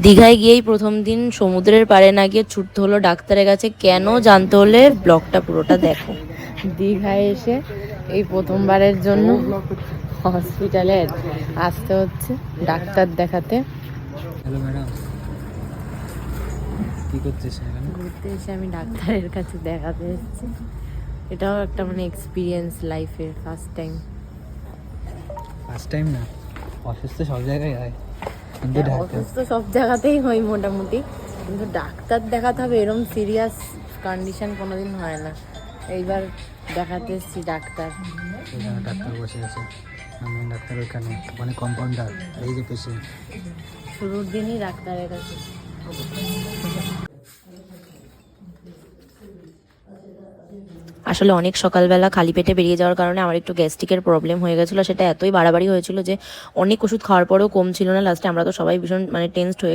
দীঘায় গিয়েই প্রথম দিন সমুদ্রের পাড়ে না গিয়ে ছুটতে হলো ডাক্তারের কাছে। কেন জানতে হলে ব্লগটা পুরোটা দেখো। দীঘায় এসে এই প্রথমবারের জন্য হসপিটালে আসতে হচ্ছে ডাক্তার দেখাতে। হ্যালো ম্যাডাম, কি করছিস এখানে? ঘুরতে এসে আমি ডাক্তারের কাছে দেখাতে এসেছি। এটাও একটা মানে এক্সপিরিয়েন্স লাইফের ফার্স্ট টাইম। ফার্স্ট টাইম না, অসুস্থ সব জায়গায় হয়, কিন্তু ডাক্তার অসুস্থ সব জায়গাতেই হয় মোটামুটি, কিন্তু ডাক্তার দেখাতে হবে এরকম সিরিয়াস কন্ডিশন কোনোদিন হয় না। এইবার দেখাতে এসেছি ডাক্তার। এখানে ডাক্তার বসে আছে, আমি ডাক্তার ওইখানে, ওখানে কম্পাউন্ডার, এই যে পেশেন্ট। শুরুর দিনই ডাক্তারের কাছে। আসলে অনেক সকালবেলা খালি পেটে বেরিয়ে যাওয়ার কারণে আমার একটু গ্যাস্ট্রিকের প্রবলেম হয়ে গেছিলো। সেটা এতই বাড়াবাড়ি হয়েছিল যে অনেক ওষুধ খাওয়ার পরেও কমছিল না। লাস্টে আমরা তো সবাই ভীষণ মানে টেন্সড হয়ে